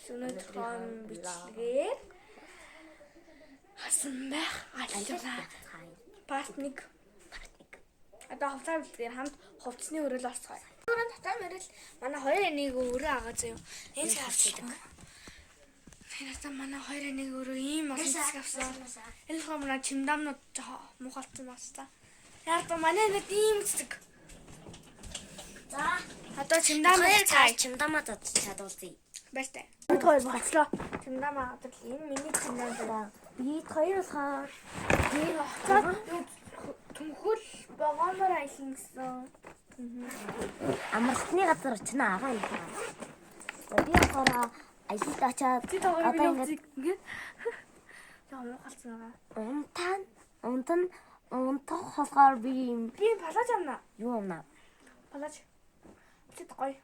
Өнөөдөр бичлэгээр хасан байх аллаа. Part 1. Одоо хувцас бичлэгээр хамт хувцсны өрөөл орцгоё. Түрүүн татаа мэрэл манай 2-1 өрөө агаа заяа. Энэ ч авчихсан. Тэгэхээр манай 2-1 өрөө ийм олон хэсэг авсан. Энэ л манай чимдамнууд мухалцсан баста. Яг та манай нэг ийм хэсэг. За одоо чимдамаа чадуулъя. Баяртай. Бид хоёр бослоо. Чимдамаа одоо энэ миний чимдамаа. Бид хоёр болохоор төмхөл богоомор аялна гэсэн. Амралтны газар очно агаа юм. Би болохоор аялалд очиад одоо ингээд яа мухалцсан байгаа. Унтах болохоор би палаж амна. юу амна? Палаж. Чи гоё.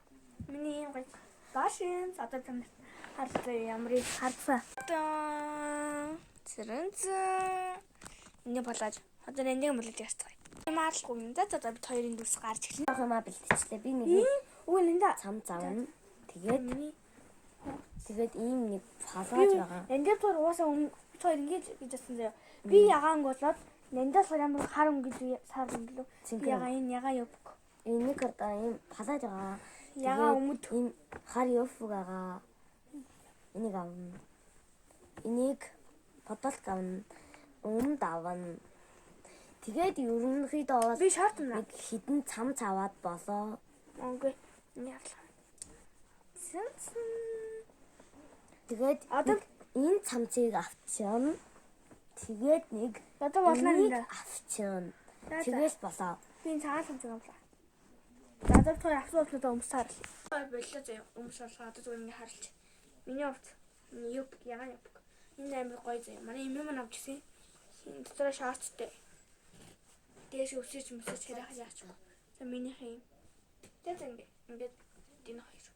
Миний юм гоё. Башин одоо там хартай ямар их хардсан. Цэрэнц. Энийг палаж. Одоо энийг мөлөж яцгаая. Маалгүй юм да. Одоо бид хоёрын дүрс гарч эхэлнэ. Ах юмаа бэлтчихлээ. Би нэг үгүй нэнда цам завна. Тэгээд ийм нэг палаж байгаа. Эндээ төр уусаа бид хоёр ингэж гэсэн заяа. Би ягаан болоод нэндээс ямар хар өнгөж сар өнгөлөө. Ягаа энэ ягаа явбаг. Энийг одоо ийм палаж байгаа. Ягаа өмд ийм хар явбаг байгаа. Энийг авна. Энийг бодолт авна. Өмд авна. Тэгээд ерөнхийдөө би шаардна. Нэг хідэн цам цаваад болоо. Окей. Яадлаа. Тэгээд одоо энэ цамцыг авчихна. Тэгээд нэг одоо болно нэ. Авчихна. Тэгээс болоо. Би цагаан цамцыг авлаа. Одоо тэр асуултуудаа өмсөөр. Боллоо заяа. Өмсөрлөө одоо зүгээр ингэ харалч. Миний хувьд юп яга юп. Энэ амар гоё заяа. Манай юм маань авчихсан. Энэ дотор шаардтай. Дээш өсөж хэрэг яач. За миний хэм. Тэгээд ингээд энэ хоёр.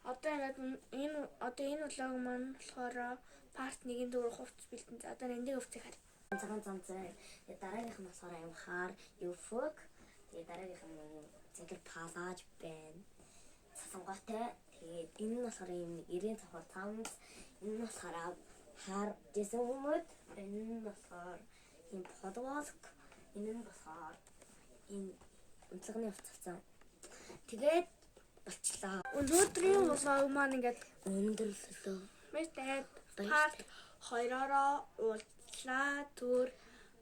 Одоо энэ влог маань болохоор part 1-ийн дөрөв хувцас бэлтэн. За одоо эндийг хувцсыг хар. Цагаан цамцаа. Дараагийнх нь болохоор аим хаар, юфг. Тэгээд дараагийнх нь цэнгэр палаж байна. Сасангаатай. Тэгээд энэ нь болохоор юм нэг 90 цахар цамц. Энэ нь болохоор хаар дэсэн өмд. Энэ нь болохоор юм подволк. Энэ нь болохоор энэ унтлагын хувцас. Тэгээд болчлаа. Өнөөдрийн влог маань ингээд өндөрлөлөө. Мэт part 2-ороо уулзлаа түр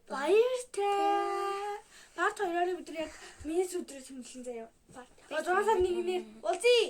баяртай. Part 2-ороо бид яг миний өдрөөс хэмжлэн заяа. Part 6 сарын 1-ээр уулзъя.